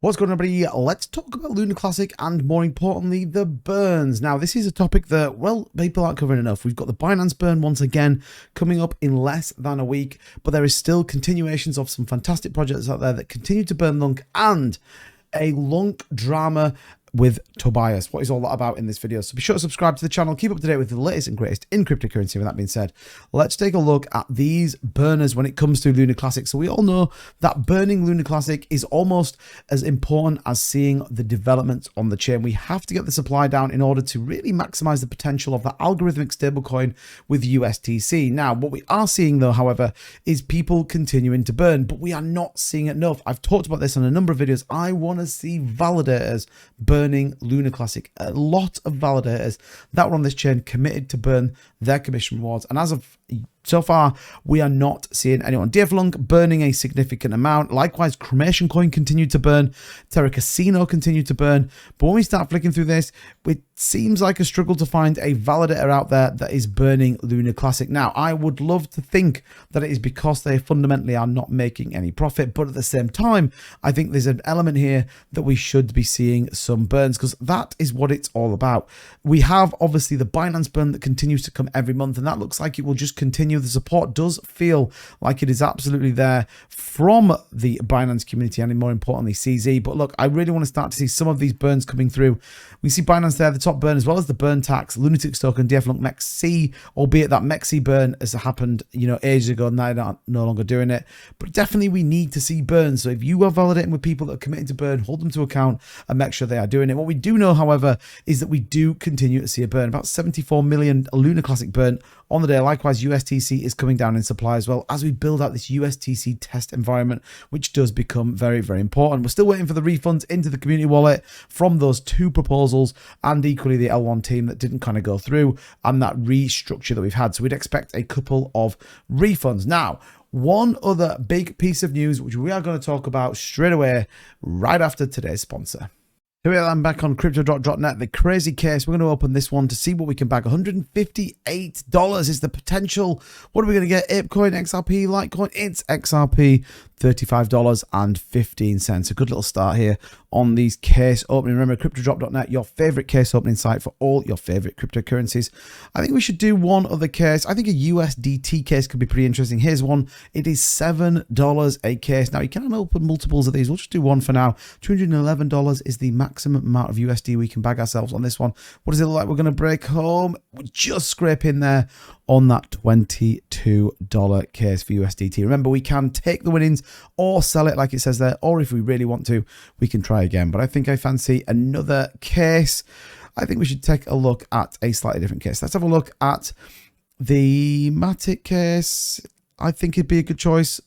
What's going on, everybody? Let's talk about Lunar Classic and, more importantly, the burns. Now, this is a topic that, well, people aren't covering enough. We've got the Binance burn once again coming up in less than a week, but there is still continuations of some fantastic projects out there that continue to burn LUNC, and a LUNC drama with Tobias. What is all that about in this video? So be sure to subscribe to the channel, keep up to date with the latest and greatest in cryptocurrency. With that being said, let's take a look at these burners when it comes to Lunar Classic. So we all know that burning Lunar Classic is almost as important as seeing the developments on the chain. We have to get the supply down in order to really maximize the potential of the algorithmic stablecoin with USTC. Now, what we are seeing though, however, is people continuing to burn, but we are not seeing it enough. I've talked about this on a number of videos. I want to see validators burning Lunar Classic. A lot of validators that were on this chain committed to burn their commission rewards, and as of so far, we are not seeing anyone. DFLUNC burning a significant amount. Likewise, Cremation Coin continued to burn. Terra Casino continued to burn. But when we start flicking through this, it seems like a struggle to find a validator out there that is burning Lunar Classic. Now, I would love to think that it is because they fundamentally are not making any profit. But at the same time, I think there's an element here that we should be seeing some burns, because that is what it's all about. We have obviously the Binance burn that continues to come every month, and that looks like it will just continue. The support does feel like it is absolutely there from the Binance community and, more importantly, CZ. But look, I really want to start to see some of these burns coming through. We see Binance there, the top burn, as well as the burn tax, Lunatic token, DFLUNC MEXC, albeit that MEXC burn has happened, ages ago, and they're no longer doing it. But definitely we need to see burns. So if you are validating with people that are committed to burn, hold them to account and make sure they are doing it. What we do know, however, is that we do continue to see a burn. About 74 million Lunar Classic burn on the day. Likewise, USTC is coming down in supply as well as we build out this USTC test environment, which does become very, very important. We're still waiting for the refunds into the community wallet from those two proposals, and equally the L1 team that didn't kind of go through, and that restructure that we've had. So we'd expect a couple of refunds. Now, one other big piece of news, which we are going to talk about straight away, right after today's sponsor. Here we are, I'm back on crypto.net, the crazy case. We're going to open this one to see what we can bag. $158 is the potential. What are we going to get? ApeCoin, XRP, Litecoin? It's XRP, $35.15. A good little start here on these case opening. Remember, crypto.net, your favorite case opening site for all your favorite cryptocurrencies. I think we should do one other case. I think a USDT case could be pretty interesting. Here's one. It is $7 a case. Now, you can open multiples of these. We'll just do one for now. $211 is the maximum amount of USD we can bag ourselves on this one. What does it look like? We're going to break home. We're just scraping there on that $22 case for USDT. Remember, we can take the winnings or sell it like it says there, or if we really want to, we can try again. But I think I fancy another case. I think we should take a look at a slightly different case. Let's have a look at the Matic case. I think it'd be a good choice.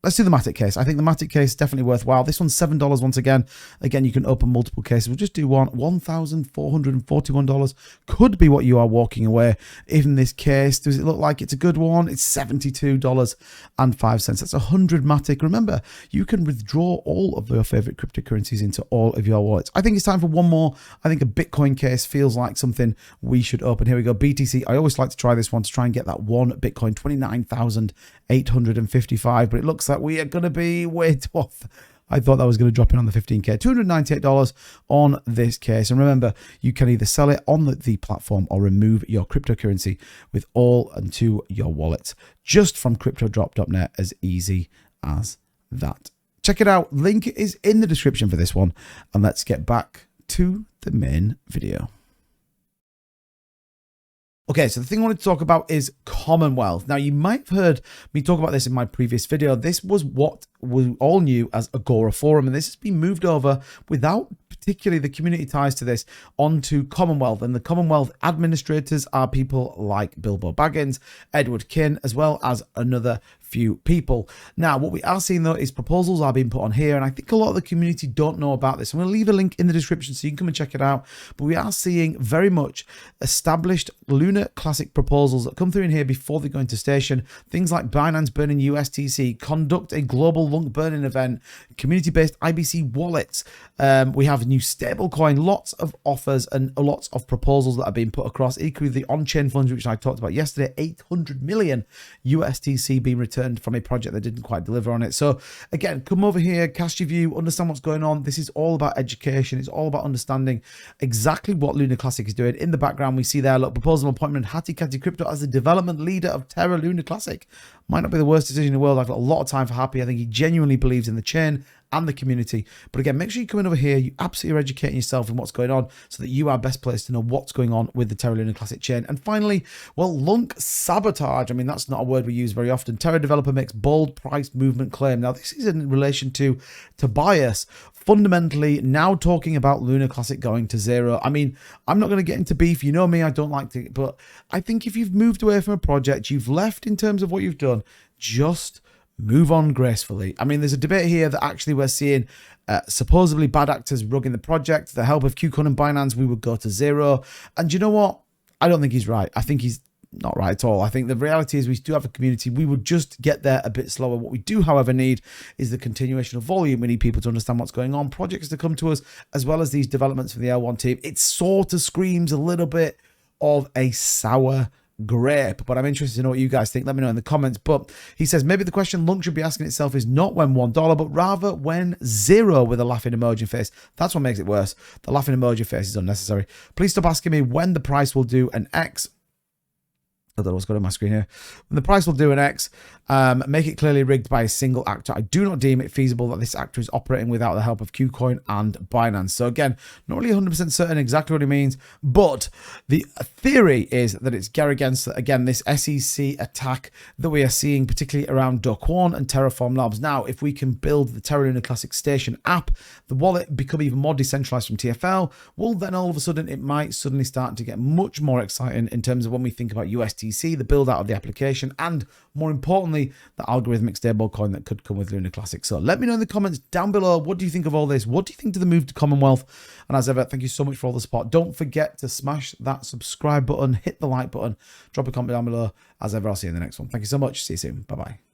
Let's do the Matic case. I think the Matic case is definitely worthwhile. This one's $7 once again. Again, you can open multiple cases. We'll just do one. $1,441 could be what you are walking away in this case. Does it look like it's a good one? It's $72.05. That's 100 Matic. Remember, you can withdraw all of your favorite cryptocurrencies into all of your wallets. I think it's time for one more. I think a Bitcoin case feels like something we should open. Here we go. BTC. I always like to try this one to try and get that one Bitcoin, 29,855, but it looks like we are going to be way too off. I thought that was going to drop in on the 15K. $298 on this case. And remember, you can either sell it on the platform or remove your cryptocurrency with all into your wallet just from crypto.net, as easy as that. Check it out. Link is in the description for this one. And let's get back to the main video. Okay, so the thing I wanted to talk about is Commonwealth. Now, you might have heard me talk about this in my previous video. This was what we all knew as Agora Forum, and this has been moved over without particularly the community ties to this onto Commonwealth. And the Commonwealth administrators are people like Bilbo Baggins, Edward Kin, as well as another few people. Now, what we are seeing though is proposals are being put on here, and I think a lot of the community don't know about this. I'm going to leave a link in the description so you can come and check it out. But we are seeing very much established Lunar Classic proposals that come through in here before they go into station. Things like Binance burning USTC, conduct a global LUNC burning event, community-based IBC wallets. We have a new stablecoin, lots of offers and lots of proposals that are being put across. Equally, the on-chain funds, which I talked about yesterday, 800 million USTC being returned returned from a project that didn't quite deliver on it. So again, come over here, cast your view, understand what's going on. This is all about education. It's all about understanding exactly what Lunar Classic is doing. In the background, we see there, look, proposal appointment Hattie Catty Crypto as the development leader of Terra Lunar Classic. Might not be the worst decision in the world. I've got a lot of time for Happy. I think he genuinely believes in the chain and the community. But again, make sure you come in over here, you absolutely are educating yourself in what's going on so that you are best placed to know what's going on with the Terra Lunar Classic chain. And finally, well, LUNC Sabotage. I mean, that's not a word we use very often. Terra developer makes bold price movement claim. Now, this is in relation to Tobias, fundamentally now talking about Lunar Classic going to zero. I mean, I'm not going to get into beef. You know me, I don't like to, but I think if you've moved away from a project, you've left in terms of what you've done, just move on gracefully. I mean, there's a debate here that actually we're seeing supposedly bad actors rugging the project. With the help of KuCoin and Binance, we would go to zero. And you know what? I don't think he's right. I think he's not right at all. I think the reality is we do have a community. We would just get there a bit slower. What we do, however, need is the continuation of volume. We need people to understand what's going on, projects to come to us, as well as these developments from the L1 team. It sort of screams a little bit of a sour grape, but I'm interested to know what you guys think. Let me know in the comments. But he says maybe the question LUNC should be asking itself is not when $1, but rather when zero, with a laughing emoji face. That's what makes it worse. The laughing emoji face is unnecessary. Please stop asking me when the price will do an X. I don't know what's going on my screen here. When the price will do an X, make it clearly rigged by a single actor. I do not deem it feasible that this actor is operating without the help of KuCoin and Binance. So again, not really 100% certain exactly what he means, but the theory is that it's against, again, this SEC attack that we are seeing, particularly around Do Kwon and Terraform Labs. Now, if we can build the Terra Lunar Classic Station app, the wallet become even more decentralized from TFL, well, then all of a sudden it might suddenly start to get much more exciting in terms of when we think about USTC, the build out of the application, and more importantly, the algorithmic stablecoin that could come with Lunar Classic. So let me know in the comments down below, what do you think of all this? What do you think to the move to Commonwealth? And as ever, thank you so much for all the support. Don't forget to smash that subscribe button, hit the like button, drop a comment down below. As ever, I'll see you in the next one. Thank you so much. See you soon. Bye-bye.